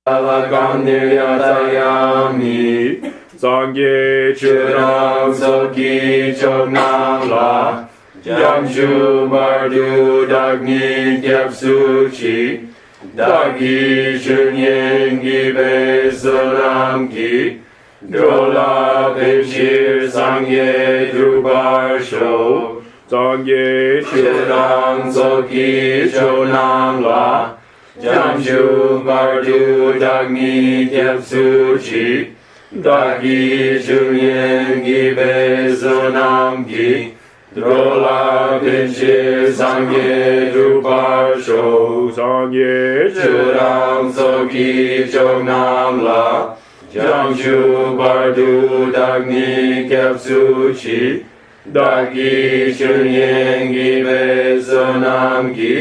Alagandhiriyatayami Sangye Churang Soki Choknam La Jamshu Mardu Dagni Gyapsu Chi Dagi Shunyen Gibe Solam Ki Drola Bishir Sangye Drubar Sho Sangye Churang Soki Chonam La Jamshu Mardu Dagni Gyapsu Chi Dagi Shunyen Gibe Solam Ki Drola Bishir Sangye Drubar Sho Sangye Churang Soki Chonam La Jamshu Bardu Dagni Kyapsu Chi Dagi Shunyen Gibe Sonam Ki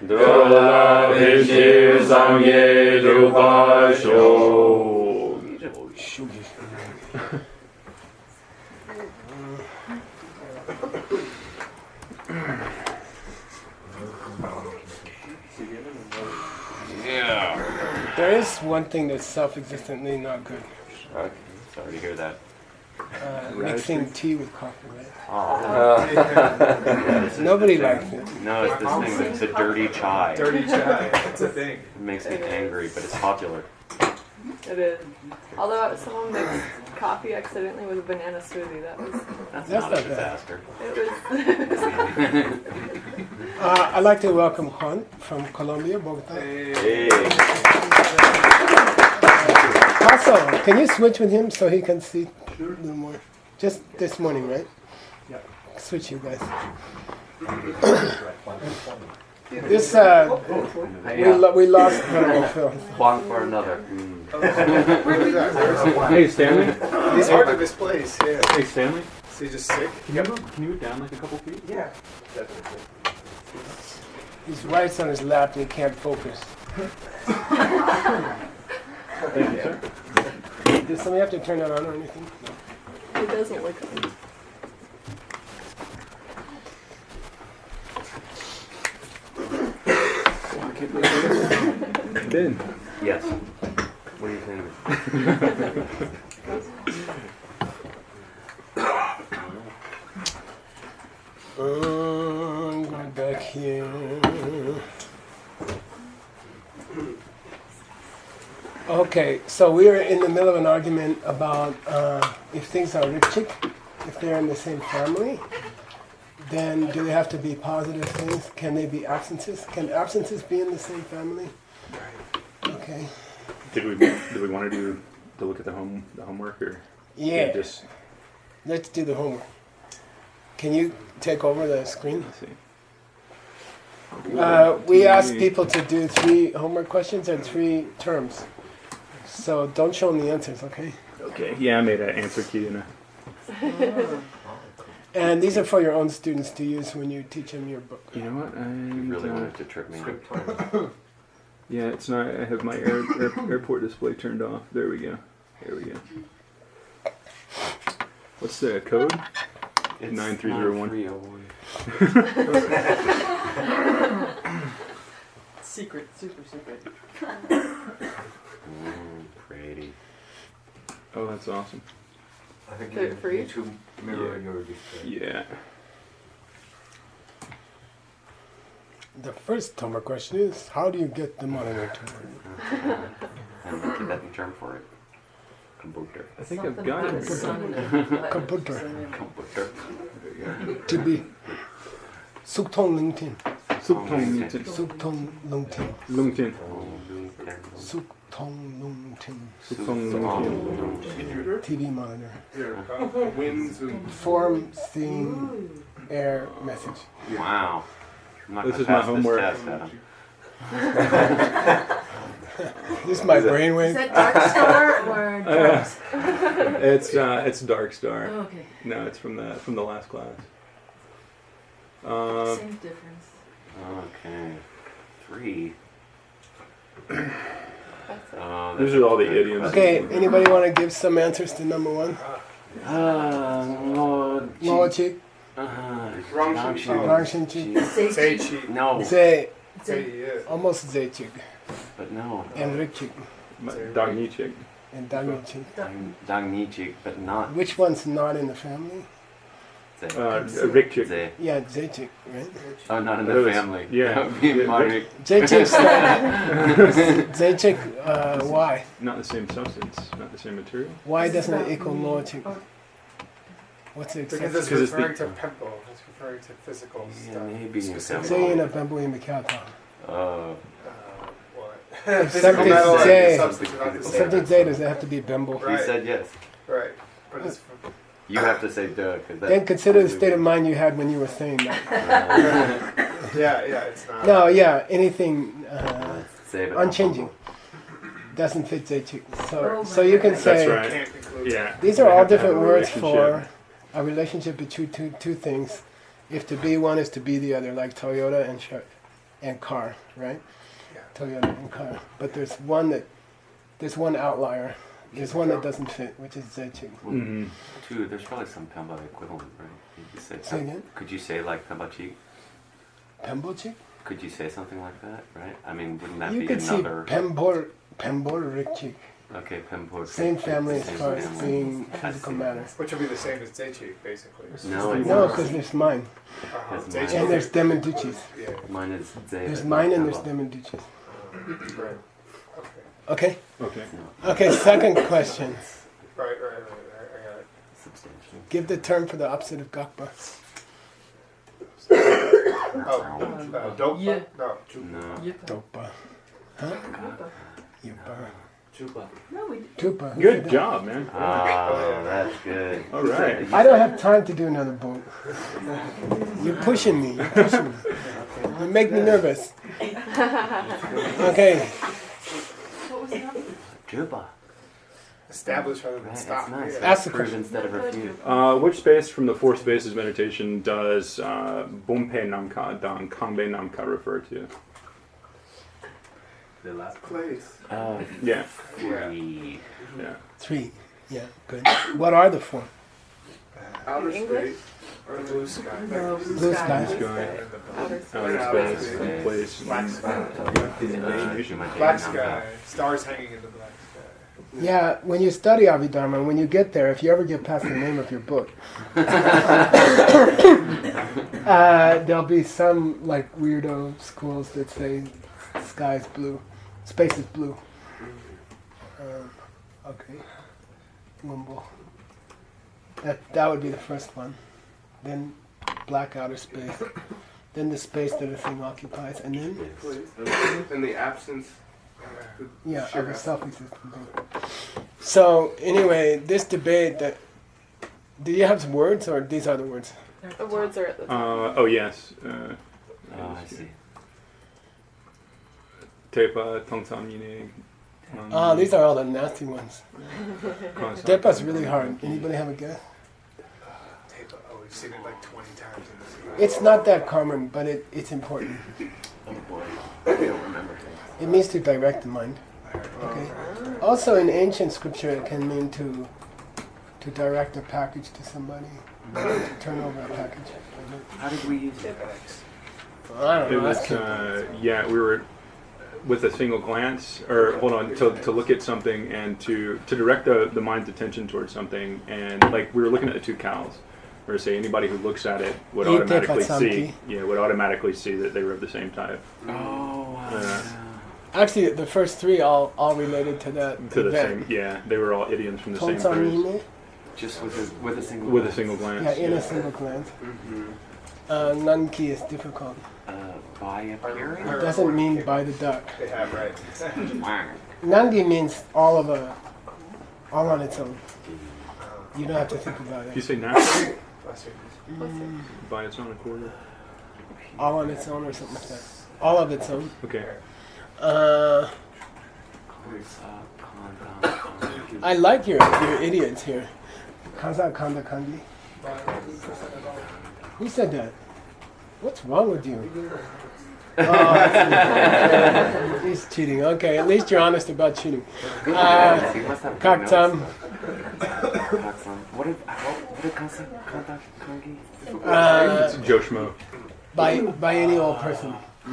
Drola Bishir Sangye Drupa Sho. Yeah. There is one thing that's self-existently not good. Okay, sorry to hear that. Mixing tea with coffee, right? Oh. Nobody likes it. No, it's this thing. It's a dirty chai. Dirty chai. It's a thing. It makes me angry, but it's popular. It is. Although someone mixed coffee accidentally with a banana smoothie, That's not a disaster. It was. I'd like to welcome Juan from Colombia, Bogota. Hey. Also, can you switch with him so he can see a little more? Just this morning, right? Yeah. Switch you guys. This, we lost Phil. One for another. Hey, Stanley. He's hard to misplace. Yeah. Hey, Stanley. Is he just sick? Can you move down like a couple feet? Yeah. Definitely. His wife's on his lap and he can't focus. Thank you, sir. Does somebody have to turn that on or anything? It doesn't look good. Ben. Yes. What do you think? I'm going back here. Okay, so we're in the middle of an argument about if things are ripchick, if they're in the same family, then do they have to be positive things? Can they be absences? Can absences be in the same family? Okay. Did we want to look at the homework or? Yeah. Just let's do the homework. Can you take over the screen? let's see. We asked people to do 3 homework questions and 3 terms. So don't show them the answers, okay? Okay. Yeah, I made an answer key and And these are for your own students to use when you teach them your book. you know what? You really wanted to trip me up. Yeah, it's not. I have my airport display turned off. There we go. There we go. What's the code? It's 9301. 9301. Secret, super secret. Pretty. Oh, that's awesome. I think Is it free? you need to mirror your display. Yeah. The first homework question is, how do you get the monitor to work? And the Tibetan term for it. Computer. I think I've got it. Computer. Computer. To be Suktong Lungtin. Subtong Suktong Lungtin. Lungtin. Suktong Lungtin. Subtong Lungtin. TV monitor. Winds and Form, theme, air, message. Wow. I'm not This gonna is my pass homework. This test, Adam. This is my Is brainwave. that Dark Star or Dark? It's Dark Star. Oh, okay. No, it's from the last class. Same difference. Okay. 3. These are all the idioms. Okay, anybody want to give some answers to number 1? Mochi, Rangshinchi, Seichi. No. Zei, Say yes. almost Zeichig, But no. and Rikchig. Dognichik. and Dangnichik. Dangnichik, but not Which one's not in the family? Ze. Rikchik. Ze. Yeah, Zechik, right? Oh, not in That the was- family. yeah. That would be Yeah, Marik. Zechik's Zechik, why? Not the same substance, not the same material. Why doesn't it equal Noachik? What's the Because exception? it's 'Cause it's referring to pimple. It's referring to physical Yeah, stuff. maybe. Specific. Say in a bamboo in Mikata. Oh. What? If Physical something's metal and J, substance are not the if same. something's J, does it have to be bamboo? You Right. said yes. Right. But it's You have to say duh. 'Cause that Then consider the state of mind you had when you were saying that. yeah, it's not. No, yeah, anything Say, but not unchanging bumble. doesn't fit Zechik. Oh So you can That's say right. Can't include Yeah. these They are all have to have different a words for relationship. a relationship between two things. If to be one is to be the other, like Toyota and car, right? Yeah. Toyota and car. But there's one outlier. There's one that doesn't fit, which is Zechik. Mhm. Two, there's probably some Pemba equivalent, right? You could say, Say again? Could you say like Pembachi? Pembochik? Could you say something like that, right? I mean, wouldn't that You be could see another... Pemborikchik. Okay, Pembor. Same family as Same far as family. being I physical see. matter. Which would be the same as Zeichik, basically. No, it's No, not. because there's mine. Because Zeichik- And there's them and Duchis. Yeah. Mine is Ze. There's but mine not and there's Pemba. them and Duchis. Right. Okay? Okay. Okay, second question. Right. I got it. Substantial. Give the term for the opposite of Gakpa. Oh, dope? Yeah. No. No. Yep. Dopa. Huh? Yupa. Chupa. No, we Tupa. Who Good said that? job, man. Oh, that's good. All right. I don't have time to do another boat. You're pushing me. You're pushing me. You make me nervous. Okay. What was that? Juba. Establish rather than Right, stop. that's nice. Yeah. Ask the Prove question. instead of refute. Which space from the four spaces meditation does Bompe Namka Dan Kambe Namka refer to? The last Place. Yeah. Three. Yeah. 3. Yeah, good. What are the 4? Outer English? space or blue sky. No, Blue sky. Sky, Outer space. outer space, place, Black sky. imagination. Black sky. Stars hanging in the black sky. Yeah, when you study Abhidharma, when you get there, if you ever get past the name of your book, there'll be some like weirdo schools that say sky's blue, space is blue. Okay, Mumbo. That would be the first one. Then black outer space. Then the space that a thing occupies, and then In the absence. yeah, Sure. of a self-existent thing. So anyway, this debate that. Do you have some words, or these are the words? The words are at the top. Oh yes. Oh, I see. Tepa, Tongtam Yine. Ah, these are all the nasty ones. Concept. Tepa's really hard. Anybody have a guess? Tape. Oh, we've seen it like 20 times in this. It's not that common, but it's important. Oh boy. I don't remember. It means to direct the mind. Okay. Also, in ancient scripture, it can mean to direct a package to somebody, to turn over a package. How did we use it? I don't It know. was That's cute. yeah. We were with a single glance, or hold on, to look at something and to direct the mind's attention towards something, and like we were looking at the two cows. Or say anybody who looks at it would Ite automatically see, patsamti. would automatically see that they were of the same type. Oh, wow. Yeah. Actually, the first 3 all related to that To the event. same, yeah, they were all idioms from the same phrase. Tonsamine, Just with a single. With a single glance. yeah, in a single glance. Nanki is difficult. By appearing. It doesn't mean by the duck. They have, right. Nangi means all on its own. You don't have to think about If you it. say natural Bless you. by its own accord. All on its own or something like that. All of its own. Okay. I like your idiots here. Kaza Kanda Kandi. Who said that? What's wrong with you? Oh, he's cheating. Okay, at least you're honest about cheating. Kaktam. What did Kanta Kangi? It's Joshmo. By any old person. They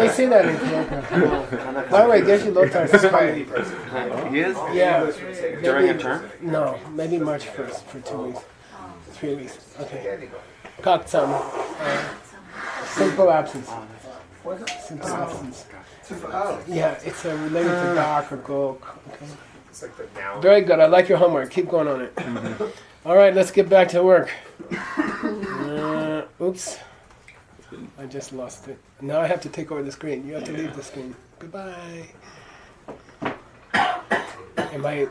say that in Ethiopia. By the way, Geshe Lothar is coming. He is? Yeah. During a Maybe- term? No, maybe March 1st for 2 weeks. 3 weeks. Okay. Kaksam. Simple absence. Simple absence. Yeah, it's related to dark or gok. Okay. It's like the noun. Very good. I like your homework. Keep going on it. All right, let's get back to work. Oops. I just lost it. Now I have to take over the screen. You have to leave the screen. Goodbye. Am I...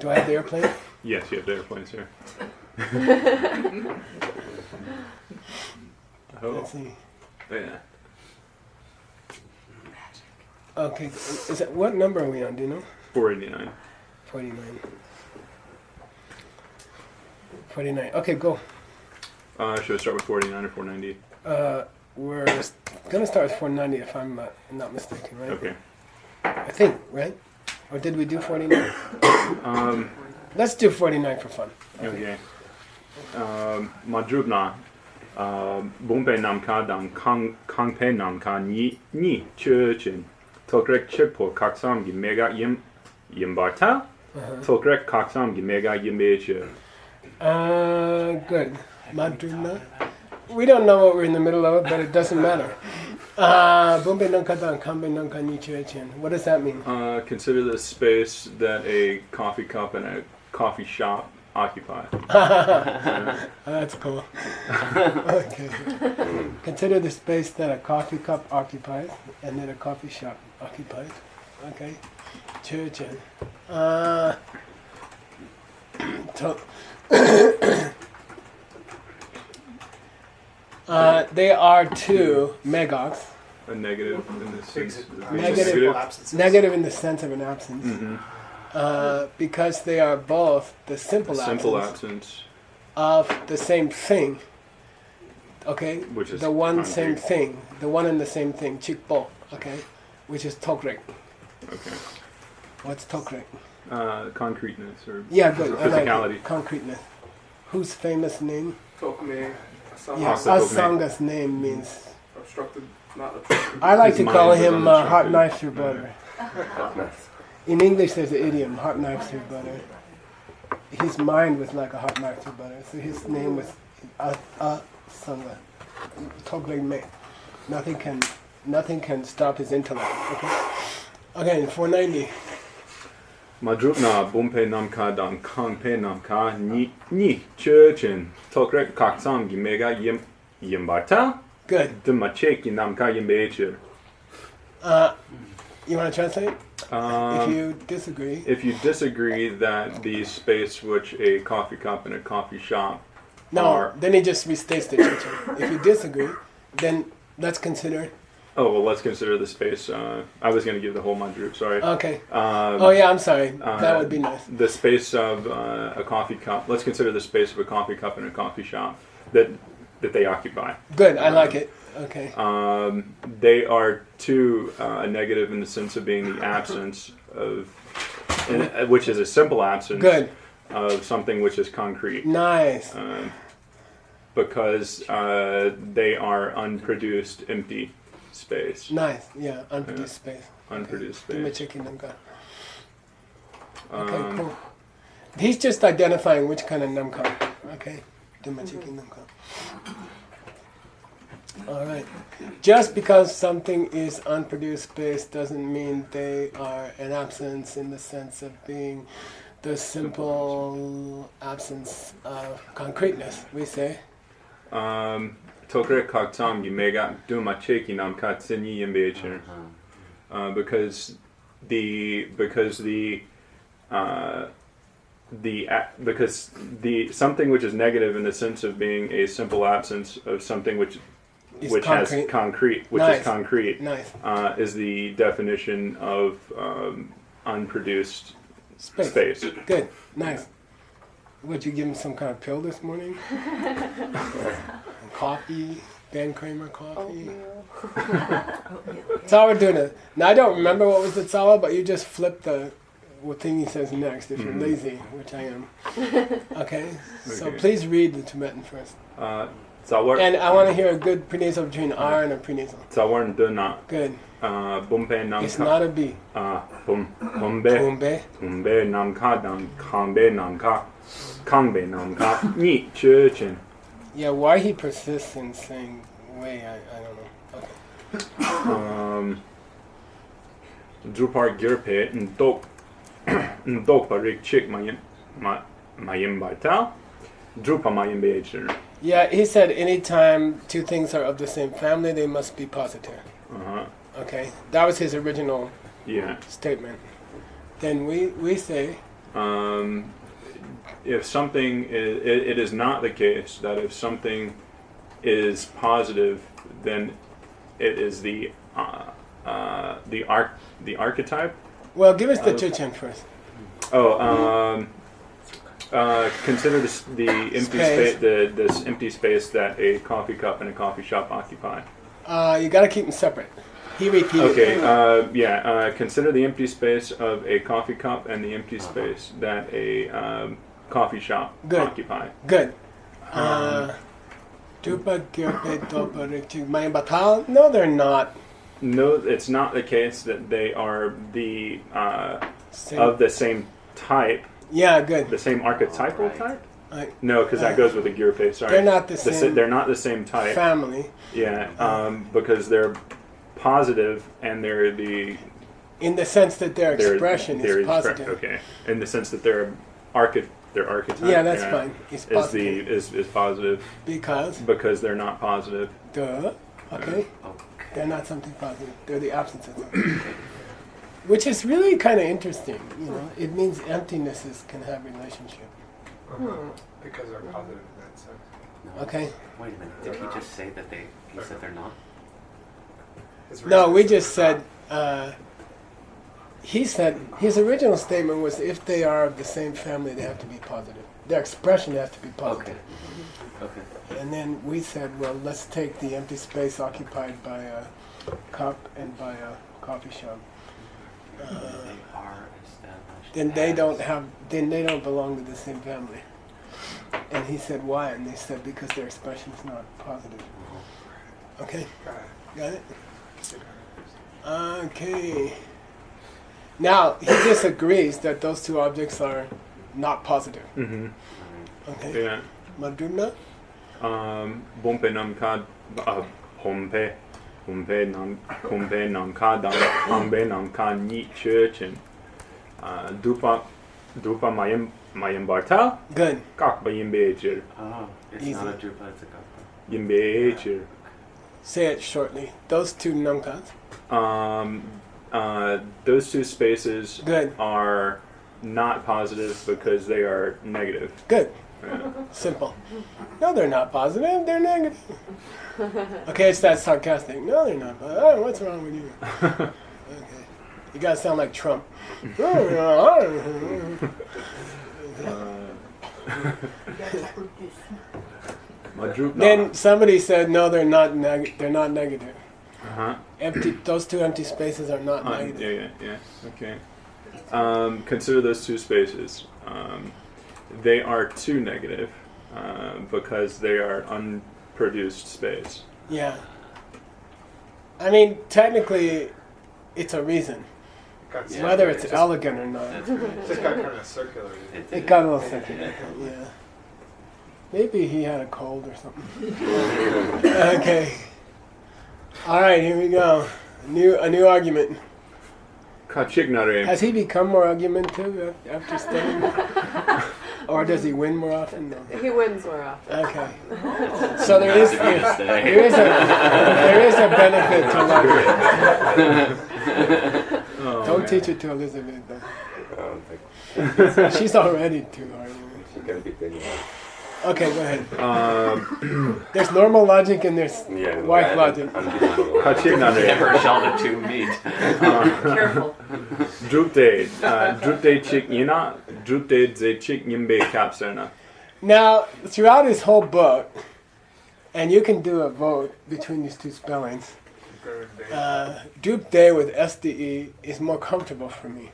Do I have the airplane? Yes, you have the airplanes here. Oh, Let's see. yeah. Okay. Is that, what number are we on? Do you know? 489. 49. 49. Okay, go. Should I start with 489 or 490? We're gonna start with 490 if I'm not mistaken, right? Okay. I think, right? Or did we do 49? Let's do 49 for fun. Okay. Madrubna. Bompe namka dan kangpe namka ni churchin. Tokrek chirpo kaksam gi mega yimbarta. Tokrek kaksam gi mega yimbeche. Good. Madruna. We don't know what we're in the middle of, but it doesn't matter. Bombe nankatan kambe nankani churchin. What does that mean? Consider the space that a coffee cup and a coffee shop occupy. That's cool. Okay. Consider the space that a coffee cup occupies and that a coffee shop occupies. Okay. Churchin. They are two megogs. A negative in the sense. Negative. Absences. Negative in the sense of an absence. Mm-hmm. Because they are both the simple absence. of the same thing. Okay? Which is the one concrete. same thing. The one and the same thing. Chikpo. Okay? Which is tokrek. Okay. What's tokrek? Concreteness or Yeah, good. I like physicality. it. Concreteness. Whose famous name? Tokme. Yeah, Asa Tokme. Asanga's name means... Obstructed. Not obstructed. I like His to call mind was him hot unobstructed. knife through butter. In English, there's an idiom, hot knife through butter. His mind was like a hot knife through butter, so his name was Asanga. Tokrek me. Nothing can stop his intellect. Okay. Again, 490. Madrupna bumpe namka dan kangpe namka ni churchin. Tokrek kaksam gi mega yimbarta. Good. Dumacheki namka yimbeche. You want to translate? If you disagree. If you disagree that the space which a coffee cup and a coffee shop No, are... then he just restates the teaching. If you disagree, then let's consider. Oh, well, let's consider the space. I was going to give the whole madrup, sorry. Okay. Oh yeah, I'm sorry. Uh, That would be nice. The space of a coffee cup. Let's consider the space of a coffee cup and a coffee shop that they occupy. Good. I like it. Okay. They are two negative in the sense of being the absence of, which is a simple absence Good. of something which is concrete. Nice. Because they are unproduced, empty space. Nice. Yeah. Unproduced space. Unproduced Okay. space. Okay. Cool. He's just identifying which kind of namka. Okay. Namka. All right. Just because something is unproduced space doesn't mean they are an absence in the sense of being the simple absence of concreteness, we say. Tokre kaktam yimega dumacheki nam katsini yimbecher. Because the something which is negative in the sense of being a simple absence of something which Nice. is concrete, is the definition of unproduced space. Good. Nice. Would you give him some kind of pill this morning? Coffee? Ben Kramer coffee? That's all we're doing. Now I don't remember what was the tsawa, but you just flip the what thing he says next if you're lazy, which I am. Okay? So Okay. please read the Tibetan first. Zawar And I want to hear a good prenasal between R and a prenasal. Zawar Duna. Good. Bumpe Nam It's not a B. Bumbe. Tumbe. Tumbe Nam Ka Nam Kangbe Nam Ka. Kangbe Nam Ka. Ni Churchin. Yeah, why he persists in saying way, I don't know. Okay. Drupar Girpe Ndok Parik Chick Mayim Bartal. Drupa Mayim Beacher. Yeah, he said anytime two things are of the same family, they must be positive. Okay? That was his original Yeah. statement. Then we say, if something is, it is not the case that if something is positive, then it is the archetype. well, give us the Chichen first. Consider the empty Space. this empty space that a coffee cup and a coffee shop occupy. You gotta keep them separate. He repeated. Okay. Consider the empty space of a coffee cup and the empty space that a coffee shop Good. occupy. Good. Drupa Girpe Dopa Rikchik Mayim Batal? No, they're not. No, it's not the case that they are the Same. of the same type, Yeah, good. the same archetypal type. Right. No, because that goes with the gear face. Sorry, They're not the same They're not the same type. family. Yeah, because they're positive and they're the In the sense that their expression they're is positive. Okay, in the sense that their archetype. Yeah, that's fine. It's positive. Is positive Because they're not positive. duh. Okay. They're not something positive. They're the absence of something. Which is really kind of interesting. You know, it means emptinesses can have relationship. Because they're positive in that sense. Okay. Wait a minute. Did he just say that he said they're not? No, we just said. He said his original statement was if they are of the same family, they have to be positive. Their expression has to be positive. Okay. And then we said, well, let's take the empty space occupied by a cup and by a coffee shop. They are established. Then they don't belong to the same family. And he said, why? And they said, because their expression is not positive. Okay? Got it? Okay. Now, he disagrees that those two objects are not positive. Mm-hmm. Okay? Yeah. Madruna? Bumpe nam ka humpe nam ka dam humbe nam ka ni churchin. Dupa mayim bartal. Good. Kak ba yimbe Oh, it's Easy. not a drupa, it's a kappa. Yimbe. Say it shortly. Those two namkas. Those two spaces Good. are not positive because they are negative. Good. Yeah. Simple. No, they're not positive. They're negative. Okay, it's that sarcastic. No, they're not positive. Oh, what's wrong with you? Okay. You guys sound like Trump. Then somebody said, no, they're not negative. Uh-huh. Those two empty spaces are not negative. Yeah. Okay. Consider those two spaces. They are too negative because they are unproduced space. Yeah. I mean, technically, it's a reason. Yeah, Whether right. it's elegant or not. That's right. It just got kind of circular. It got a little circular. Yeah. Maybe he had a cold or something. Okay. All right, here we go. A new argument. Kachignare. Has he become more argumentative after studying? Or does he win more often? No. He wins more often. Okay. So there is a benefit to learning. Don't teach it to Elizabeth though. She's already too hard. She's gonna be thinking. Okay, go ahead. There's normal logic and there's wife logic. Kachignare. Never shall the two meet. Careful. Drupte chik yina. Drupte ze chik yimbe kapsana. Now, throughout his whole book, and you can do a vote between these two spellings, Drupte with SDE is more comfortable for me.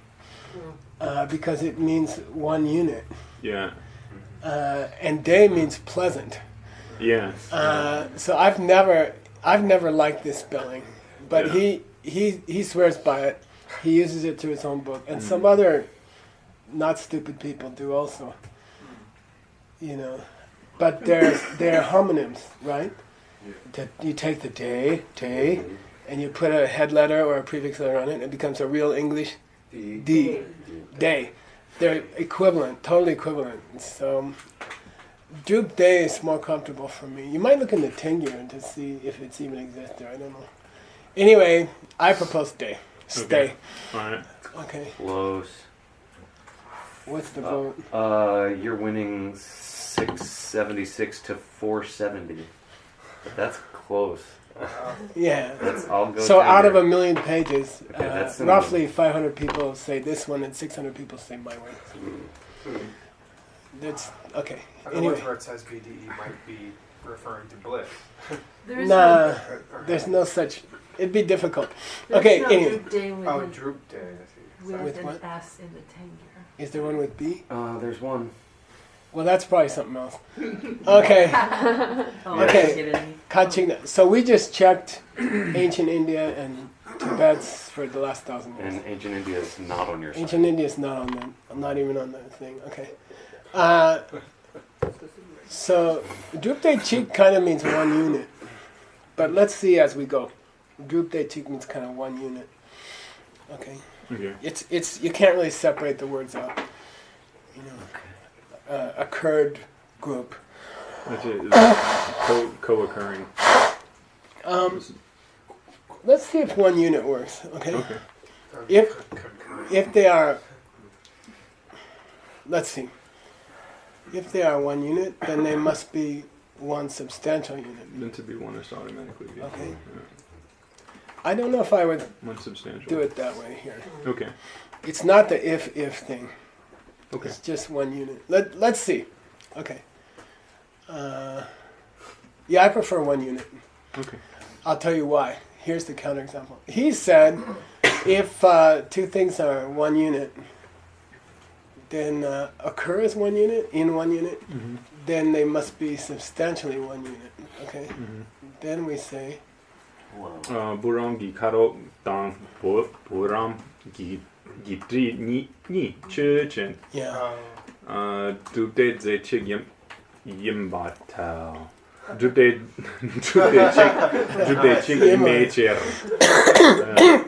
because it means one unit. Yeah. And day means pleasant. Yeah. So I've never liked this spelling, but Yeah. he swears by it. He uses it to his own book, and some other not stupid people do also. You know, but they're homonyms, right? You take the day, and you put a head letter or a prefix letter on it, and it becomes a real English D, day. They're equivalent, totally equivalent. So droop day is more comfortable for me. You might look in the Tengyur to see if it's even exists there. I don't know. Anyway, I propose day. Stay. All right. Okay. Close. What's the vote? You're winning 676 to 470. That's close. Yeah. I'll go. So out of Tengyur. 1 million pages, Okay, that's roughly 500 people say this one and 600 people say my way. That's okay. And the Anyway, ones where it says BDE might be referring to bliss. There is nah, no, there's no such. It'd be difficult. there's Okay, no anyway. droop day with, Oh, droop day. I see. with With an what? S in the Tengyur. Is there one with B? There's one. Well, that's probably something else. Okay, Oh, Okay. I didn't get any. Kachina. So we just checked ancient India and Tibet's for the last 1,000 years. And ancient India is not on your side. Ancient India is not on the, not even on the thing. Okay. So Drupte Chik kind of means one unit, but let's see as we go. Drupte Chik means kind of one unit. Okay. Okay. It's you can't really separate the words out. You know, a Kurd group. That's it. It's co-occurring. Let's see if one unit works. Okay. Okay. If they are, let's see. If they are one unit, then they must be one substantial unit. Then to be one is automatically be. Okay. Yeah. I don't know if I would One substantial. do it that way here. Okay. It's not the if thing. Okay. It's just one unit. Let's see. Okay. Yeah, I prefer one unit. Okay. I'll tell you why. Here's the counterexample. He said if two things are one unit, then occur as one unit, in one unit, then they must be substantially one unit. Okay? Then we say, Buram gi karo dang buram gi tri ni chen. yeah. Dubde ze chig yim batao. Dubde chig yim cher.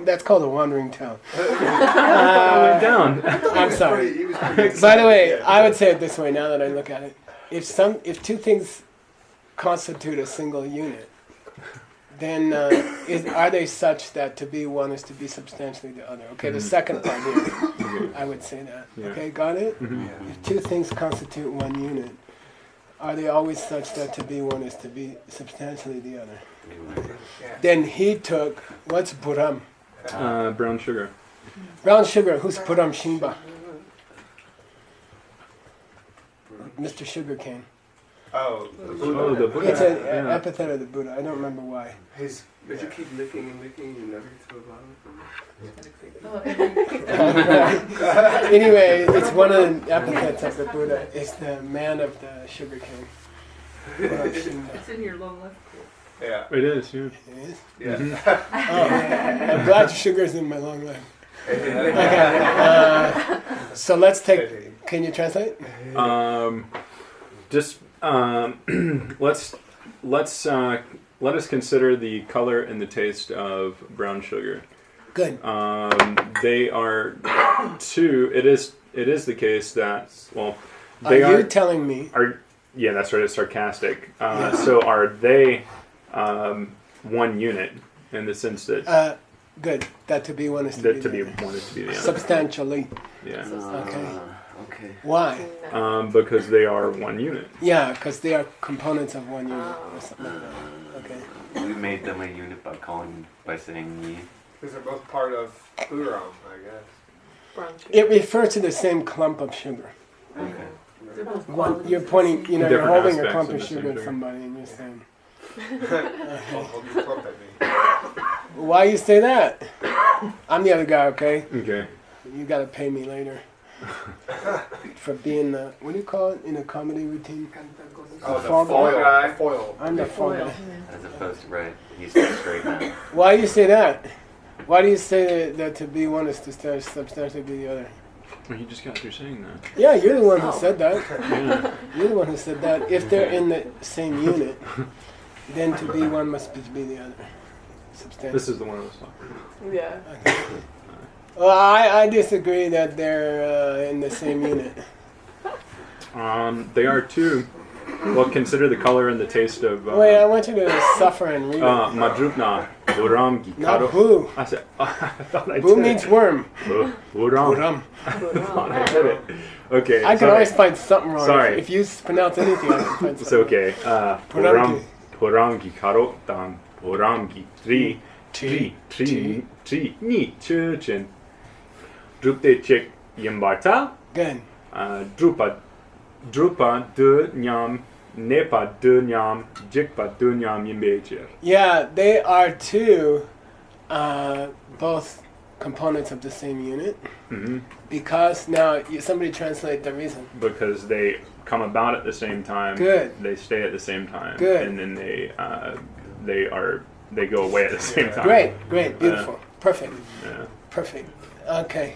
That's called a wandering town. Went down. I'm sorry. By the way, I would say it this way now that I look at it. If two things constitute a single unit, then are they such that to be one is to be substantially the other? Okay, the second part here, I would say that. Yeah. Okay, got it? If two things constitute one unit, are they always such that to be one is to be substantially the other? Then he took, what's Buram? Brown sugar. Brown sugar, who's Buram Shimba? Mr. Sugarcane. Oh, Oh, the Buddha. It's an Yeah. epithet of the Buddha. I don't remember why. his. Did you keep licking and licking and never get to a bottom? Oh, Anyway, it's one of the epithets of the Buddha. It's the man of the sugarcane. Buram Shimba. it's in your long left. Yeah. It is. Yeah. It is? Yeah. Oh, I'm glad sugar's in my long life. Okay. So let's take. Can you translate? Just let us consider the color and the taste of brown sugar. Good. They are two. It is the case that Are they you telling me? Yeah, that's right. It's sarcastic. So are they one unit in the sense that Good. That to be one is to that be to the be other. one is to be the other? Substantially. Yeah, Okay. Okay. Why? because they are one unit. Yeah, because they are components of one unit or something like that. Okay. We made them a unit by saying ye. Because they're both part of Buram, I guess. Brown sugar. It refers to the same clump of sugar. Okay. They're both One, you're pointing, you're Different holding a aspects clump of of the same sugar at sugar. somebody and you're saying, Hold your clump at me. why you say that? I'm the other guy, okay? Okay. You gotta pay me later. for being the, what do you call it in a comedy routine? Oh, the Fall foil guy. guy. Foil. I'm the fall guy. As opposed to, right, he's the straight man. Why do you say that? Why do you say that to be one is to substantially be the other? Well, you just got through saying that. Yeah, you're the one who Oh. said that. Yeah. You're the one who said that. If they're in the same unit, then to be one must be the other. Substantial. This is the one I was talking about. Yeah. Well, I disagree that they're in the same unit. They are too. Well, consider the color and the taste of. Wait, I want you to suffer and read it. Madrupna, Buram, Not Gikaro. boo. I said, I thought I Boo said means it. worm. Buram. Buram. I thought I said it. Okay. I can sorry. always find something wrong. Sorry. If you pronounce anything, I can find It's something. okay. Buram. Buram Gikaro, Dan, Buram Gitri, Tri, Ni, Churchin. Drupte Chek Yambarta, Good. Drupa de Nyam, Nepa de Nyam, Jikpa de Nyam Yimbecher. Yeah, they are two, both components of the same unit. Mm-hmm. Because now somebody translate the reason. Because they come about at the same time. Good. They stay at the same time. Good. And then they go away at the same time. Great, beautiful, perfect, Yeah. perfect. Okay.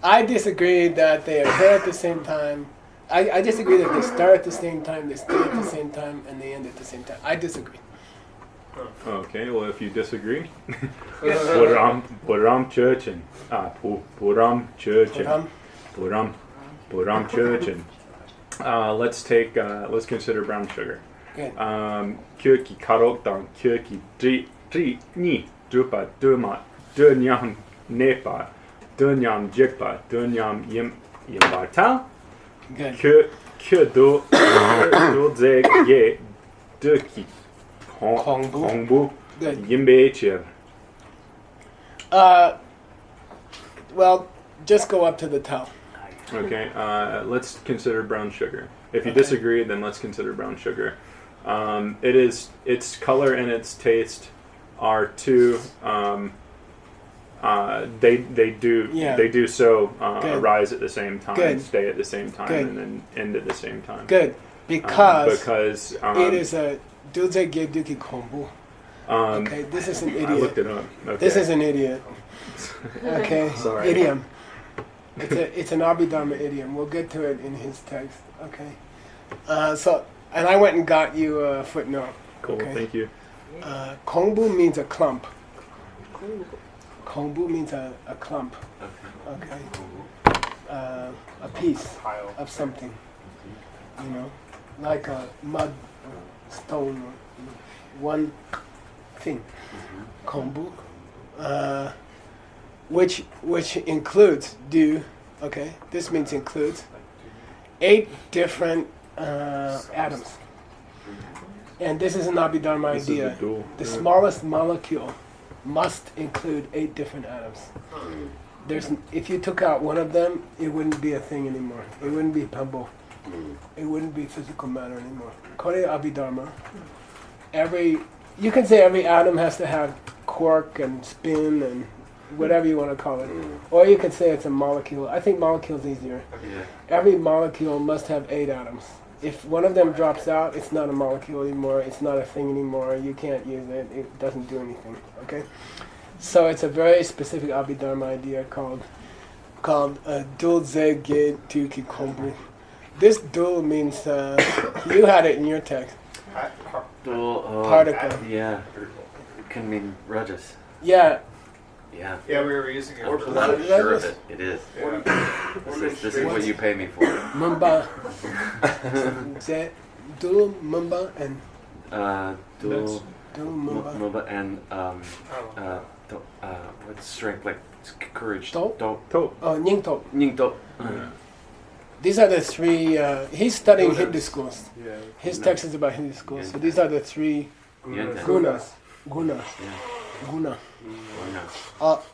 I disagree that they occur at the same time. I disagree that they start at the same time, they stay at the same time, and they end at the same time. I disagree. Okay, well, if you disagree, Buram Churchin. Buram Churchin. Buram Churchin. Let's consider brown sugar. Good. Kyoki karoktan, kyoki tri, ni, drupa, duma, dunyam, nepa, dunyam, jikpa, dunyam, yimbarta. Good. Kyo do zeg ye, duki, hongbu, Good. yimbecher. Well, just go up to the towel. Okay, let's consider brown sugar. If you Okay. disagree, then let's consider brown sugar. Its color and its taste are two. They do so Good. arise at the same time, Good. stay at the same time, Good. and then end at the same time. Good. Because it is a Dulce Geduki Kombu. Um, Okay, this is an I looked idiot. it up. Okay. This is an idiot. Okay, Sorry. idiom. It's an Abhidharma idiom. We'll get to it in his text. Okay. And I went and got you a footnote. Cool. Okay. Thank you. Kongbu means a clump. Kongbu means a clump. Okay. A piece Pile. of something. You know, like a mud, stone, one thing. Kongbu. Which includes okay, this means includes 8 different atoms. And this is an Abhidharma This is idea. the dual. The smallest molecule must include 8 different atoms. If you took out one of them, it wouldn't be a thing anymore. It wouldn't be Pambo. It wouldn't be physical matter anymore. Kore Abhidharma. You can say every atom has to have quark and spin and whatever you want to call it. Or you could say it's a molecule. I think molecule's easier. Yeah. Every molecule must have 8 atoms. If one of them drops out, it's not a molecule anymore. It's not a thing anymore. You can't use it. It doesn't do anything. Okay? So it's a very specific Abhidharma idea called Dulze Ge Tuki Kombu. This dul means, you had it in your text, particle. Yeah. It can mean rajas. Yeah, Yeah. Yeah, we were using it. I'm sure of it. It is. Yeah. This is what you pay me for. Mumba. Ze, Dul, Mumba, and Dul, Dul, Mumba. Mumba, and what's strength, like courage. Do? Do. To. Oh, Nyingto. Nyingto. These are the 3, he's studying Hindu schools. Yeah. His text is about Hindu schools. So these are the 3 gunas. Guna. Yeah. Guna. Why not?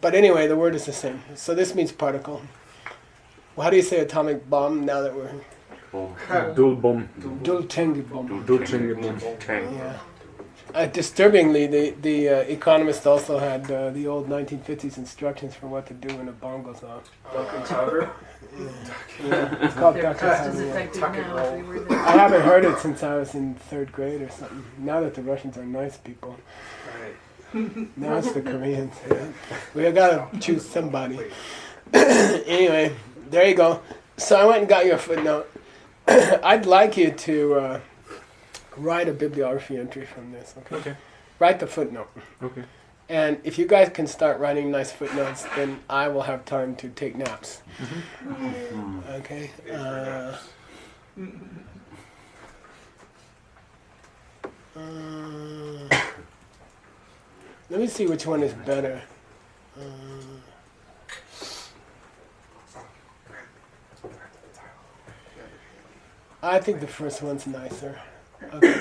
But anyway, the word is the same. So this means particle. Well, how do you say atomic bomb now that we're... Boom. Dul bom. Dul tengi bomb. Dul chingibom. Tang. Yeah. Disturbingly, the Economist also had the old 1950s instructions for what to do when a bomb goes off. It's called They're Duck just and as Cover. effective Tuck and now as they roll. were then. I haven't heard it since I was in 3rd grade or something. Now that the Russians are nice people, Right. now it's the Koreans. Yeah. We gotta choose somebody. Anyway, there you go. So I went and got you a footnote. I'd like you to write a bibliography entry from this. Okay. Okay. Write the footnote. Okay. And if you guys can start writing nice footnotes, then I will have time to take naps. Okay. Let me see which one is better. I think the first one's nicer. Okay.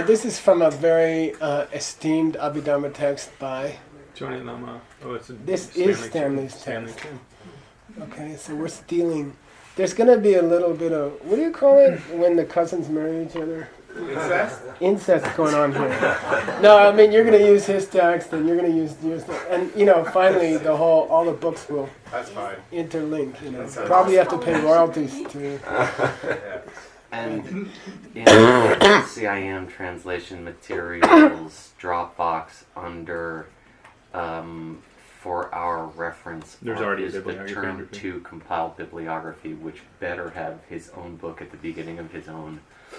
This is from a very esteemed Abhidharma text by. Johnny Lama. Oh, it's This is Stanley's Stanley text. Kim. Okay, so we're stealing. There's gonna be a little bit of, what do you call it when the cousins marry each other? Incest? Incest going on here. No, I mean you're gonna use his text and you're gonna use yours, and finally all the books will That's fine. interlink. That's Probably have to pay royalties to. Yeah. And in SCIM translation materials Dropbox under for our reference There's already a is the bibliography term underneath. to compile bibliography, which better have his own book at the beginning of his own.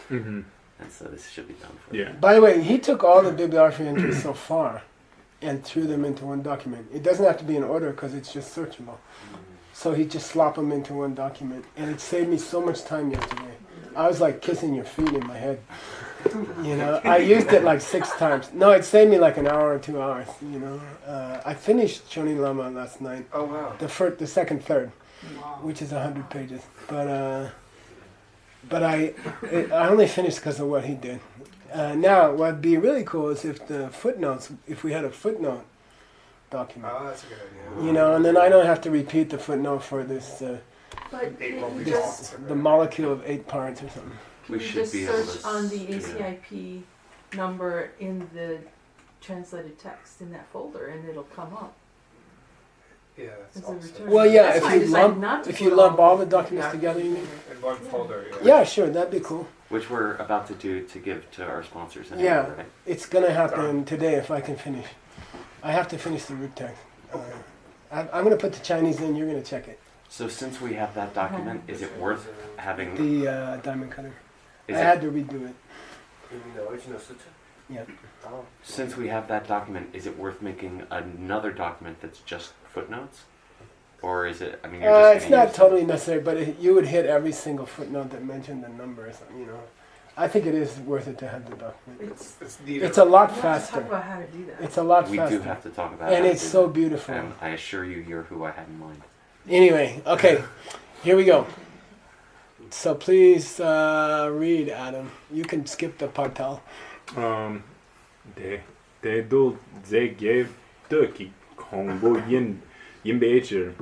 Mm-hmm. And so this should be done for Yeah. By the way, he took all the bibliography entries so far and threw them into one document. It doesn't have to be in order because it's just searchable. So he just slopped them into one document, and it saved me so much time yesterday. I was like kissing your feet in my head. I used it like 6 times. No, it saved me like an hour or 2 hours. I finished Shonin Lama last night, Oh, wow. the second third, which is 100 pages. But I only finished because of what he did. Now, what'd be really cool is if we had a footnote document, Oh, that's a good idea. and then I don't have to repeat the footnote for this, But Eight can won't you be just, the molecule of 8 parts or something. We can you should just be able search to on the yeah. ACIP number in the translated text in that folder and it'll come up Yeah, as that's a awesome. return. Well, yeah, That's if why I you decided not lump to if you put lump all the documents Yeah. together, you mean? In one folder, yeah. Yeah, sure, that'd be cool. Which we're about to do to give to our sponsors. Anyway, Yeah. right? It's gonna happen today if I can finish. I have to finish the root text. I'm gonna put the Chinese in. You're gonna check it. So since we have that document, is it worth having? The diamond cutter. Is I it, had to redo it. You mean the original sutra? Yeah. Oh. since we have that document, is it worth making another document that's just footnotes, or is it? I mean, you're just It's gonna not use- totally necessary, but you would hit every single footnote that mentioned the number or something. I think it is worth it to have the document. It's neater. It's a lot We'll have to talk faster. about how to do that. It's a lot We faster. do have to talk about And how it's to do so that. beautiful. And I assure you, you're who I had in mind. Anyway, okay, here we go. So please read, Adam. You can skip the patal. 대도 제게 뜨기 공부 yin becher.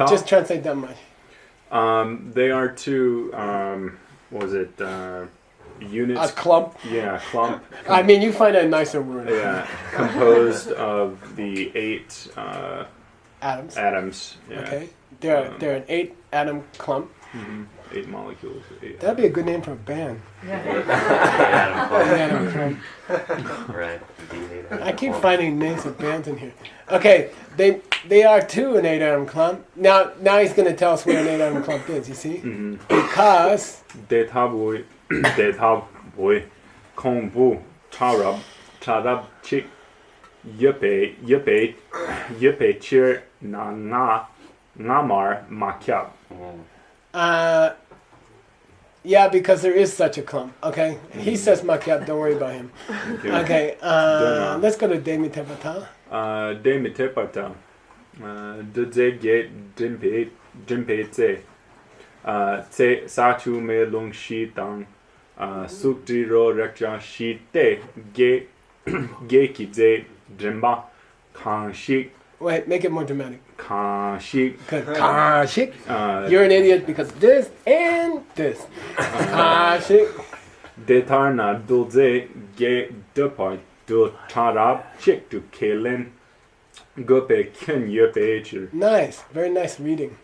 Just translate that much. They are two. What was it? Units. A clump. Yeah, clump. I mean, you find a nicer word. Yeah, composed of the 8 Atoms. atoms. Yeah. Okay. They're an 8 atom clump. Mhm. 8 molecules. 8 That'd be a good name for a band. Yeah. An atom clump. Right. I keep finding names of bands in here. Okay, they are too an 8 atom clump. Now he's going to tell us what an 8 atom clump is. You see? Mhm. Because 대탑의 공부 차랍 칙 옆에 칠 나말 마캬. yeah, because there is such a clump. Okay, he says makiat. Don't worry about him. Okay, let's go to Demitepata. 데미테파타 드제게 딤페제 세 사투메 롱시당 숙지로 렉자 시테 게키제 림바 칸식 Wait, make it more dramatic. 칸식 Good. Kashik. You're an idiot because this and this. Kashik. Det tar na dulze ge dupar du tarap chick to killen. Gupe ken yupe. Nice, very nice reading.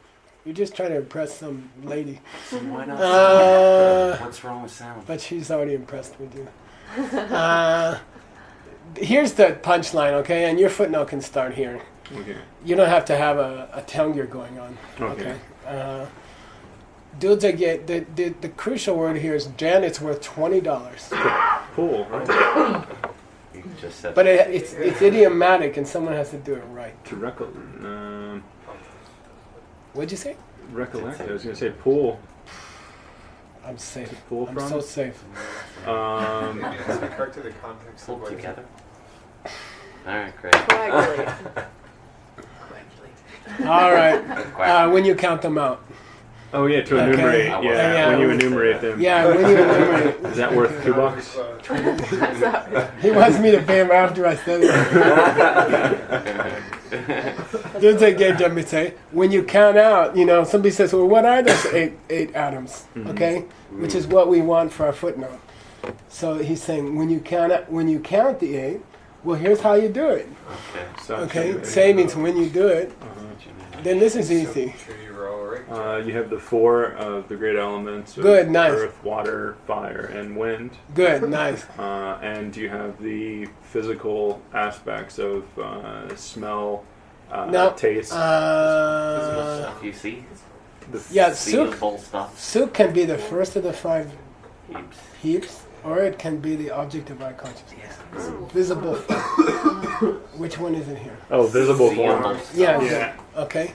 You're just trying to impress some lady. Why not? What's wrong with sound? But she's already impressed with you. Here's the punchline, okay? And your footnote can start here. Okay. You don't have to have a tongue going on. Okay. The crucial word here is Janet's worth $20. Cool. You just said But it's idiomatic and someone has to do it right. To What'd you say? recollect. I was gonna say pool. I'm safe. Pull I'm from? so safe. It's correct to the context of pulled what together. All right, great. Coagulate. All right. When you count them out. Oh yeah, to Okay. enumerate. Yeah. Yeah, when you enumerate them. Yeah, when you enumerate. Is that worth $2? He wants me to pay him after I said it. When you count out, somebody says, well, what are those eight atoms? Okay? Which is what we want for our footnote. So he's saying, when you count the 8, well, here's how you do it. Okay? Say means when you do it. Then this is easy. You have the 4 of the great elements of Good, nice. earth, water, fire, and wind. Good, nice. And you have the physical aspects of smell, taste. Stuff you see. Yeah, Seeable stuff. Suk can be the first of the 5 Heaps. heaps, or it can be the object of our consciousness. Visible. Which one is it here? Oh, visible Seeable form. stuff. Yeah. Okay.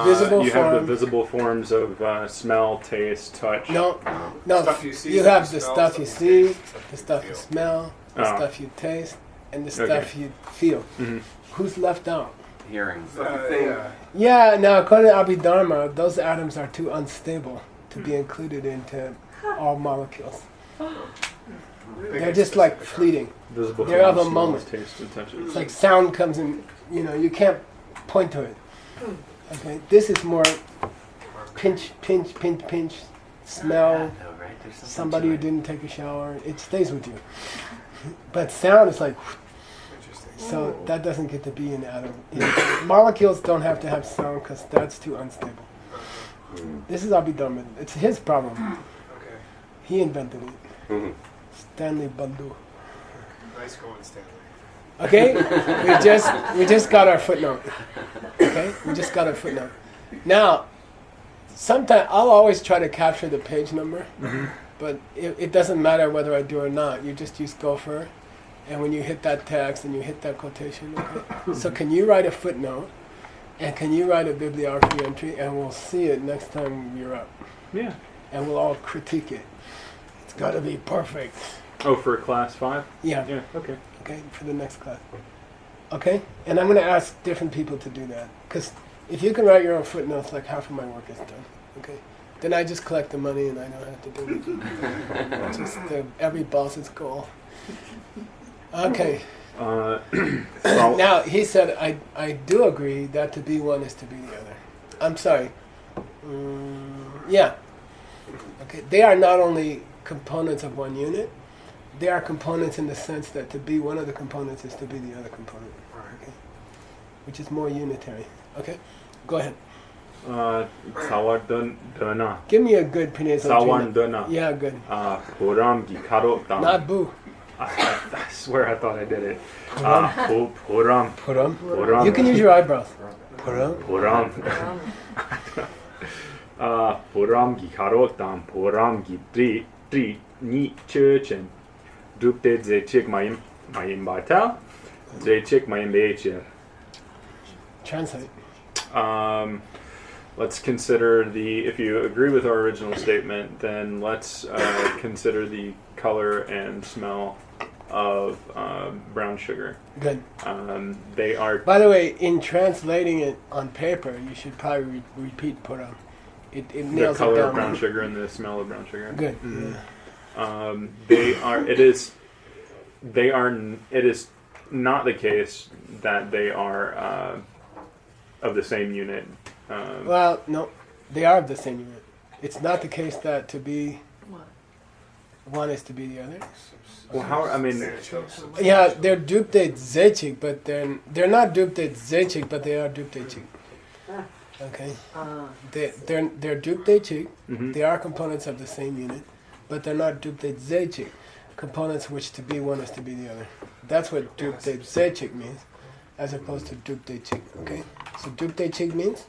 Visible you have the form. visible forms of smell, taste, touch. No. Stuff you see, You stuff have you the smell, stuff you see, the stuff you smell, the Oh. stuff you taste, and the Okay. stuff you feel. Mhm. Who's left out? Hearing. Yeah, now according to Abhidharma, those atoms are too unstable to be included into all molecules. They're just like fleeting. Visible They're of forms, a smells, moment. taste, and touches. It's like sound comes in, you can't point to it. Okay, this is more pinch, smell, somebody who didn't take a shower, it stays with you. But sound is like, so that doesn't get to be in atom. Molecules don't have to have sound because that's too unstable. This is Abhidharma. It's his problem. He invented it. Stanley Bandu. Nice going, Stanley. Okay, we just got our footnote. Okay, we just got our footnote. Now, sometimes I'll always try to capture the page number, but it doesn't matter whether I do or not. You just use Gopher, and when you hit that text and you hit that quotation, okay. So can you write a footnote, and can you write a bibliography entry, and we'll see it next time you're up, Yeah. and we'll all critique it. It's got to be perfect. Oh, for class 5? Yeah. Yeah. Okay. Okay, for the next class. Okay? And I'm going to ask different people to do that. Because if you can write your own footnotes, like half of my work is done. Okay? Then I just collect the money and I don't have to do it. Just every boss's goal. Okay. Now, he said, I do agree that to be one is to be the other. I'm sorry. Yeah. Okay. They are not only components of one unit, they are components in the sense that to be one of the components is to be the other component. Okay? Which is more unitary. Okay? Go ahead. Sawadana. Give me a good pronunciation. Sawadana. Yeah, good. Puram Gikaro Dam. Not boo. I swear I thought I did it. Puram. Puram. Puram. You can use your eyebrows. Puram. Puram. Puram Gikaro Dam. Puram Gitri Ni Churchen. Dupte Zechik Mayim Batal. Zechik Mayim Becher. Translate. Let's consider if you agree with our original statement, then let's consider the color and smell of brown sugar. Good. They are. By the way, in translating it on paper, you should probably repeat Puram. It The nails it color down. of brown sugar and the smell of brown sugar. Good. They are. It is. They are. It is not the case that they are of the same unit. Well, no, they are of the same unit. It's not the case that to be. What? one is to be the other. Well, how? I mean, Yeah, they're duplicate zechik, but they're not duplicate zechik, but they are duplicate. Okay, they're duplicate. mhm. They are components of the same unit, but they're not duplicate zechik, components which to be one is to be the other. That's what duplicate zechik means, as opposed to duplicate. Okay, so duplicate means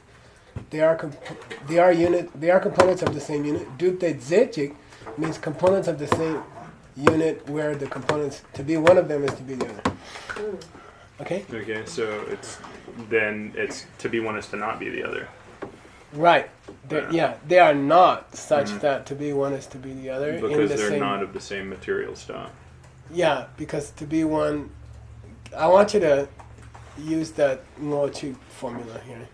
they are components of the same unit. Duplicate zechik means components of the same unit where the components to be one of them is to be the other. Okay? Okay, so it's to be one is to not be the other. Right. They are not such that to be one is to be the other. Because in the they're same, not of the same material stuff. Yeah, because to be one, I want you to use that Ngo-Chi formula here.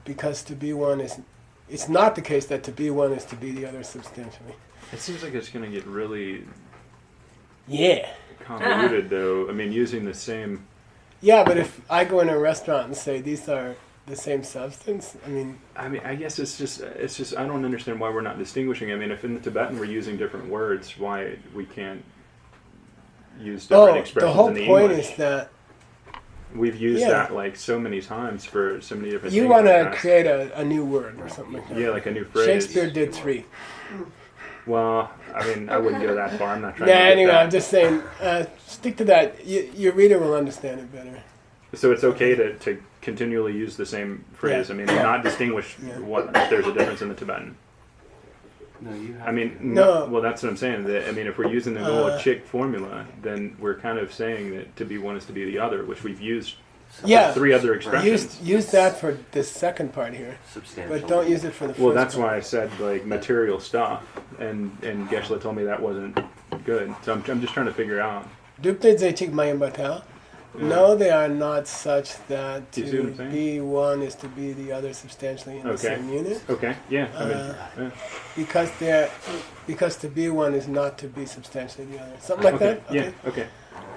Because to be one is, it's not the case that to be one is to be the other substantially. It seems like it's going to get really Yeah. convoluted, though. I mean, using the same. Yeah, but if I go in a restaurant and say these are the same substance, I mean, I guess it's just. I don't understand why we're not distinguishing. I mean, if in the Tibetan we're using different words, why we can't use different expressions the whole in the point English? is that We've used Yeah. that like so many times for so many different you things. want in the to past. create a new word or something like that. Yeah, like a new phrase. Shakespeare did 3. Well, I mean, I wouldn't go that far. I'm not trying Yeah, to get anyway, that. I'm just saying, stick to that. Your reader will understand it better. So it's okay to continually use the same phrase. Yeah. I mean, not distinguish Yeah. what if there's a difference in the Tibetan. No, you have. I mean, No. well, that's what I'm saying. I mean, if we're using the Noah chick formula, then we're kind of saying that to be one is to be the other, which we've used Yeah, 3 other expressions. use that for this second part here, substantial. but don't use it for the first Well, that's part. why I said like material stuff, and Geshe-la told me that wasn't good. So I'm just trying to figure out. Dupte Zechik Mayim Batel. No, they are not such that Do you see what to I'm saying? be one is to be the other substantially in the Okay. same unit. Okay, yeah. I mean, Because to be one is not to be substantially the other. Something like okay, that? yeah, okay.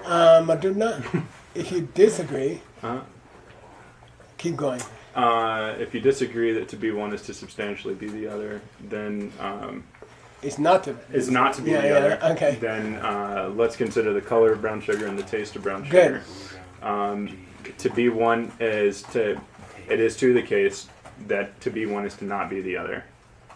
Madhuna, if you disagree, Uh-huh. keep going. If you disagree that to be one is to substantially be the other, then It's not to. is not to be Yeah, the yeah, other. okay. Then let's consider the color of brown sugar and the taste of brown Good. sugar. To be one is to. It is to the case that to be one is to not be the other.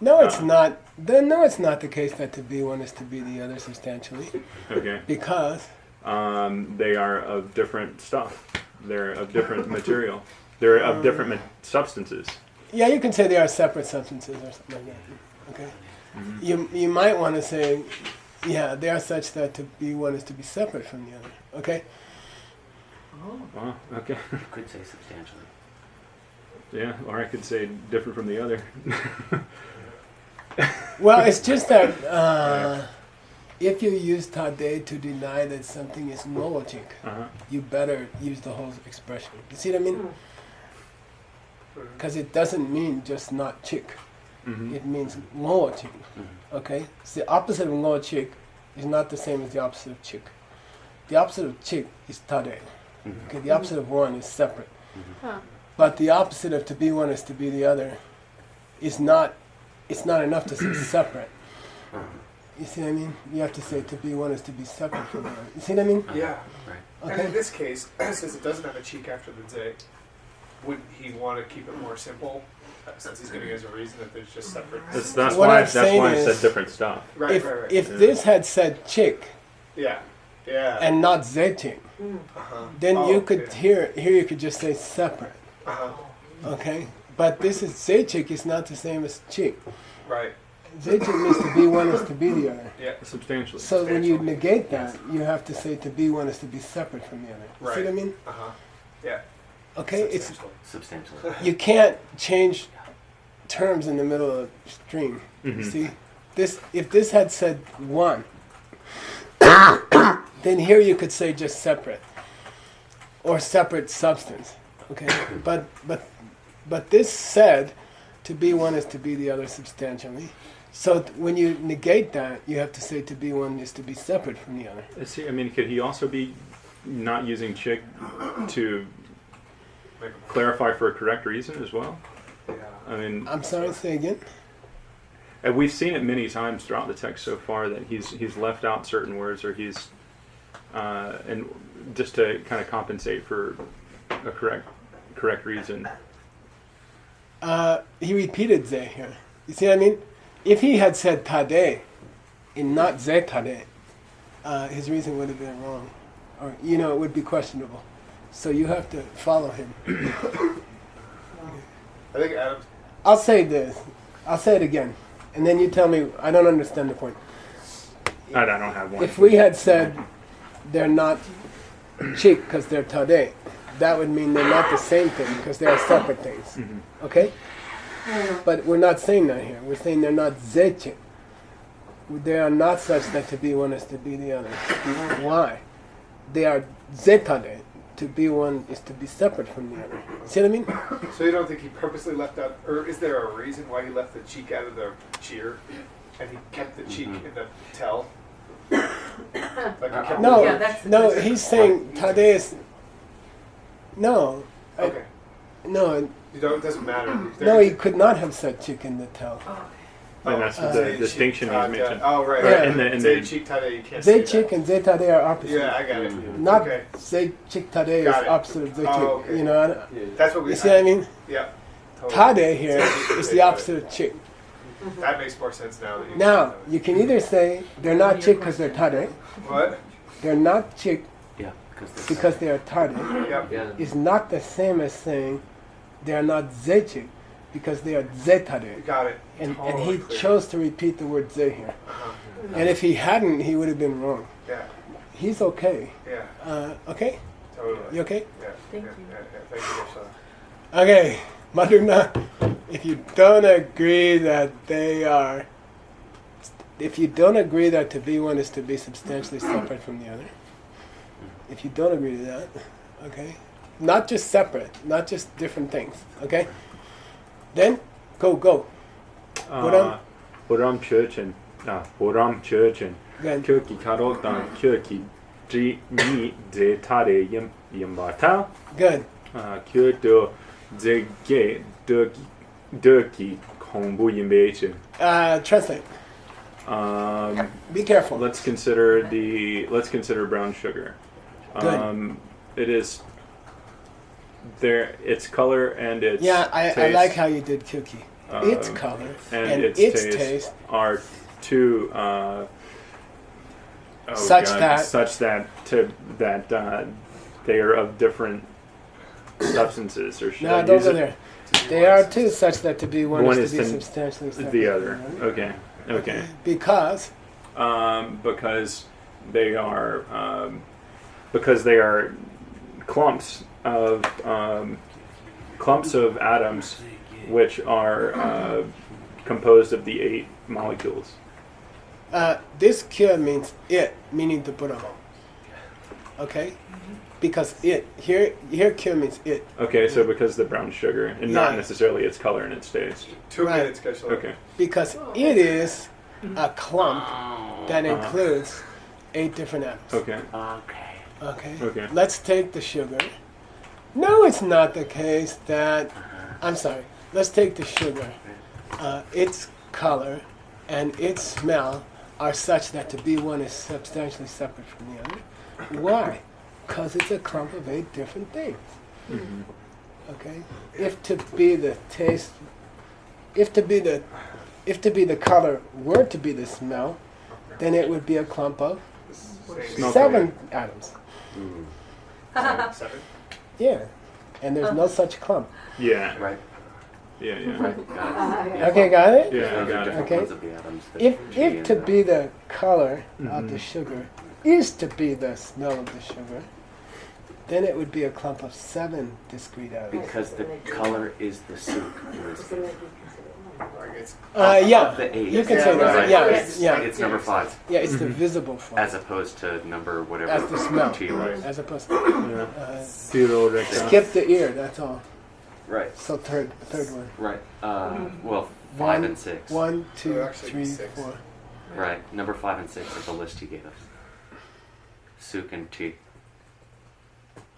No, it's not. No, it's not the case that to be one is to be the other substantially, Okay. because They are of different stuff. They're of different material. They're of different substances. yeah, you can say they are separate substances or something like that. Okay. Mm-hmm. You might want to say, yeah, they are such that to be one is to be separate from the other. Okay. Wow. Okay. You could say substantially. Yeah. Or I could say different from the other. Well, it's just that if you use tade to deny that something is logic, Uh-huh. you better use the whole expression. You see what I mean? Because it doesn't mean just not chick. Mm-hmm. It means logic. Okay? So the opposite of logic is not the same as the opposite of chick. The opposite of chick is tade. Okay? The opposite of one is separate. Huh. But the opposite of to be one is to be the other is not, it's not enough to say separate. You see what I mean? You have to say to be one is to be separate from the other. You see what I mean? Yeah. Right. And in Okay. this case, since it doesn't have a cheek after the day, wouldn't he want to keep it more simple? Since he's giving us a reason that there's just separate. That's What why I'm saying I is- said different stuff. Right, If, right, right. if this had said chick Yeah. Yeah. and not zeting, uh-huh. then Oh, you could okay. here you could just say separate. Uh-huh. Okay? But this is zechik is not the same as chick. Right. Zechik means to be one is to be the other. Yeah. Substantially. So when you Substantially. negate that, you have to say to be one is to be separate from the other. You see Right. what I mean? Uh-huh. Yeah. Okay? It's Substantially. Substantially. you can't change terms in the middle of a stream. You Mhm. see? If this had said one, then here you could say just separate. Or separate substance. Okay? But this said to be one is to be the other substantially. So when you negate that, you have to say to be one is to be separate from the other. See, I mean, could he also be not using chick to Make clarify for a correct reason as well? Yeah. I mean, I'm sorry, say again? And we've seen it many times throughout the text so far that he's left out certain words, or he's and just to kind of compensate for a correct reason. He repeated ze here. You see what I mean? If he had said tade and not ze tade, his reason would have been wrong, or it would be questionable. So you have to follow him. I think Adam's. I'll say this. I'll say it again, and then you tell me. I don't understand the point. I don't have one. If we had said they're not chik because they're tade, that would mean they're not the same thing because they are separate things. Mm-hmm. Okay? But we're not saying that here. We're saying they're not ze chik. They are not such that to be one is to be the other. Why? They are ze tade. To be one is to be separate from the other. See what I mean? So you don't think he purposely left out, or is there a reason why he left the cheek out of the cheer, and he kept the cheek in the tell? Like he kept No, Yeah, that's the no. question. He's saying tade is. No. Okay. No, You don't. It doesn't matter. no. He could not have said chick in the tell. And that's the distinction he's mentioned. Oh, right. Yeah. Right. And the- Say cheek tade, you can't Ze say chick that. and ze tade are opposite. Yeah, I got it. Not Okay. ze chick tade is Got it. opposite of ze chick. Oh, okay. That's what we. You see what I mean? Yeah. Totally. Tade here is the opposite of chick. That makes more sense now. That you Now, you can either say they're not chick because they're tade, What? they're not chick Yeah, because they are tade, Yep. yeah. is not the same as saying they're not ze chick because they are ze tade. Got it. And Totally he clear. chose to repeat the word ze here. Uh-huh. And if he hadn't, he would have been wrong. Yeah. He's okay. Yeah. Okay? Totally. You okay? Yeah. Thank yeah, you. Yeah, yeah. Thank you, Michelle. Okay, Madhurna, if you don't agree that to be one is to be substantially separate from the other, if you don't agree to that, okay, not just separate, not just different things, okay, then go. 보람 churchen, 보람 churchen. Then Kyoki karotan kyoki ni ze tare yambata. good. Kyoto ze ge doki kombu yimbechen. Translate. Be careful. Let's consider brown sugar. Good. It is there. Its color and its Yeah, I taste, like how you did Kyuki. Its um, color and its taste are two Such that- they are of different substances, or should No, I don't use go it? there. They are too such that to be one, One is is to be to substantially separate the from other. Okay. Because Because they are clumps of atoms, which are composed of the 8 molecules. this kya means it, meaning the Buddha. Okay? Because it, here kya means it. Okay, so because the brown sugar, and not Yeah. necessarily its color and its taste. 2 Right. minutes, guys. Okay. Because it is a clump that includes 8 different atoms. Okay. Okay. Okay? Okay. Let's take the sugar. No, it's not the case that, I'm sorry, let's take the sugar. Its color and its smell are such that to be one is substantially separate from the other. Why? Because it's a clump of 8 different things. Mhm. Okay? If to be the taste, if to be the color were to be the smell, then it would be a clump of Smell 7 atoms. Seven. Yeah. And there's no such clump. Yeah. Right. Yeah. Right. Got it. Okay, got it? Yeah, I Those are got it. different Okay. ones of the atoms. that If G and to the- be the color of the Mhm. sugar is to be the smell of the sugar, then it would be a clump of 7 discrete atoms. because the color is the soup. in this case. Like it's Yeah, Of the 8. you can Yeah, say that. right. Yeah, It's, yeah, it's number 5, yeah. It's the visible form as opposed to number whatever. as the smell, T was. as opposed to Yeah. Zero recta. skip the ear. That's all. Right. So third one. Right. Well, 5 and 6. 1, 2, Oh, actually 3, 6. 4. Right. Number 5 and 6 is the list he gave us. Suk and T.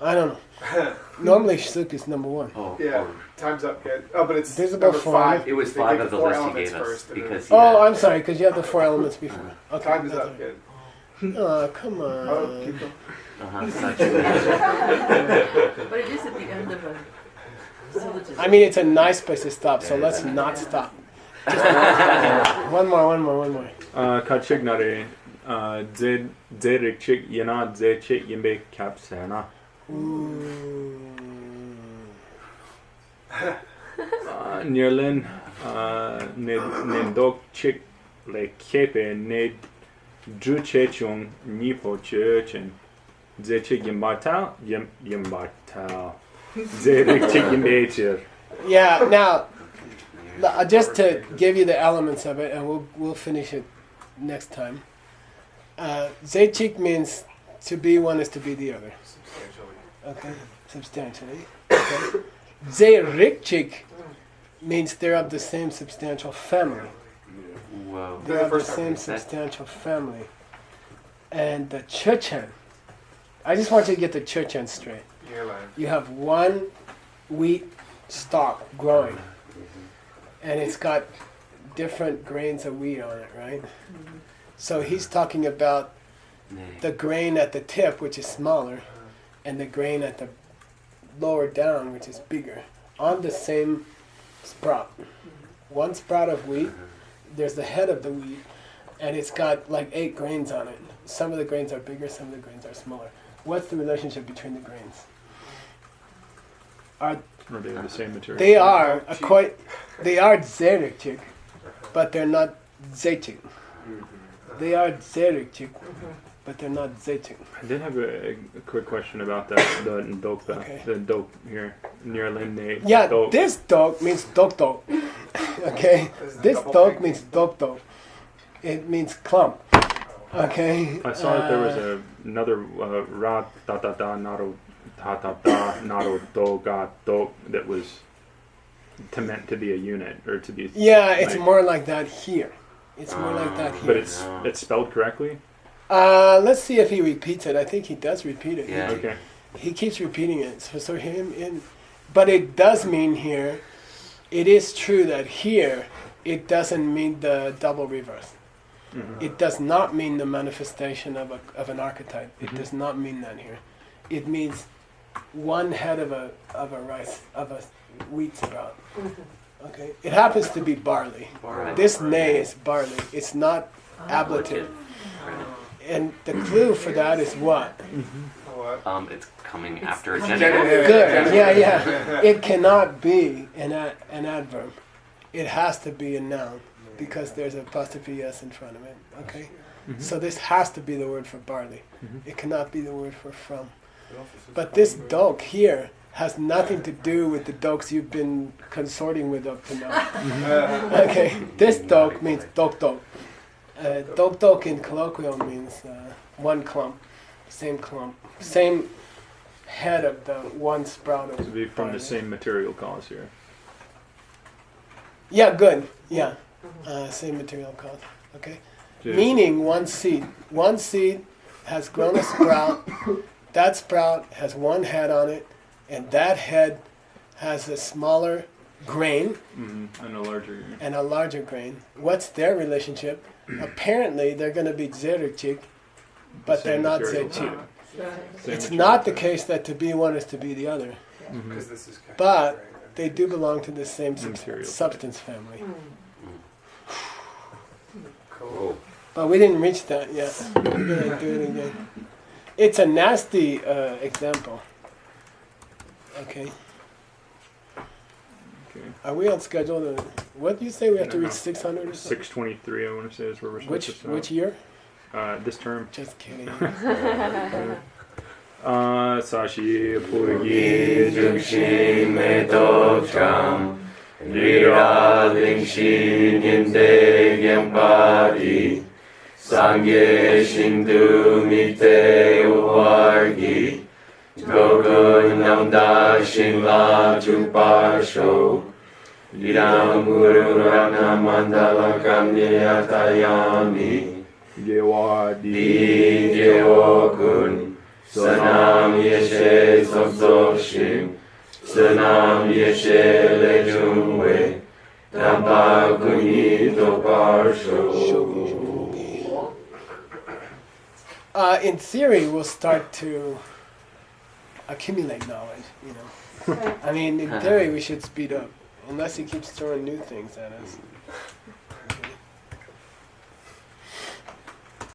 I don't know. Normally suk is number one. Oh, Yeah. oh. Time's up, good. Oh, but it's Visible number form. 5. It was They 5 take of the four list he elements gave us first, and then because he Oh, had- I'm sorry, because you have the 4 elements before. Okay, time is that's up, all good. right. Oh, come on. Oh, keep going. such a- But it is at the end of a syllogism. I mean, it's a nice place to stop, so let's not stop. One more. Kachignare, Zerikchik, Yana, Zechik, Yimbe, Capsana. Nirlin, Nendok Chik, Le Kepe, Ned, Druchechung, Nipo Churchen, Zechik Yimbatao, Yimbatao, Zerikchik, Yimbecher. Yeah, now, just to give you the elements of it, and we'll finish it next time. Zechik means to be one is to be the other. Substantially. Okay, substantially. Okay. Zerikchik means they're of the same substantial family. Whoa. They're The of the first same argument. substantial family. And the Chechen, I just want you to get the Chechen straight. You're lying. You have one wheat stalk growing, and it's got different grains of wheat on it, right? So he's talking about the grain at the tip, which is smaller, and the grain at the lower down, which is bigger, on the same sprout. One sprout of wheat, there's the head of the wheat, and it's got like 8 grains on it. Some of the grains are bigger, some of the grains are smaller. What's the relationship between the grains? Are they the same material? They are zerikchik, but they're not zechik. They are zerikchik, but they're not zechik. I did have a quick question about that, the Ndokpa, Okay. the Dok here, near Linde. Yeah, Dok. this dog means dok. Okay, this dog means dok. It means clump. Okay. I saw that there was another Ra ta ta ta naro ta ta ta naro do ga do that was meant to be a unit or to be. Yeah, it's like- more like that here. It's more like that here. But it's spelled correctly. Let's see if he repeats it. I think he does repeat it. Yeah. Okay. He keeps repeating it. So him in, but it does mean here. It is true that here it doesn't mean the double reverse. It does not mean the manifestation of an archetype. It does not mean that here. It means one head of a wheat sprout. Okay. It happens to be barley. Right. This nay is barley. It's not ablative. And the clue for that is what? What? It's coming after a Genitive. genitive. Good. Yeah. It cannot be an adverb. It has to be a noun because there's an apostrophe s in front of it. Okay. So this has to be the word for barley. It cannot be the word for from. But this dok here has nothing to do with the doks you've been consorting with up to now. Okay. This dok means dok. Dok in colloquial means one clump, same head of the one sprout of To be from barley. the same material cause here. Yeah, good. Yeah, same material cause. Okay, Yeah. meaning one seed. One seed has grown a sprout. That sprout has one head on it, and that head has a smaller grain And a larger. and a larger grain. What's their relationship? Apparently, they're going to be zerikchik, but they're Same not material. zechik. Same It's material. not the case that to be one is to be the other, Because this is kind but of they do belong to the same Material. substance family. cool. But we didn't reach that yet. We're gonna do it again. It's a nasty example. Okay. Okay. Are we on schedule? What do you say we have to reach 600 or something? 623, I want to say is where we're supposed to start. Which year? This term. Just kidding. Sashi Purgi Jukshi Meto Cham Lira Lingshi Ginde Gyempadi Sangye Shindu Mite Uwargi Gogo Namda Shinla Chuparsho Idam Guru Rana Mandala Kamniyatayami Gewadi Di Gyokun Sanam Yeshe Soksoshim, Sanam Yeshe Lejungwe, Tampa Kuni Toparsho. In theory, we'll start to accumulate knowledge, you know. I mean, in theory, we should speed up, unless he keeps throwing new things at us.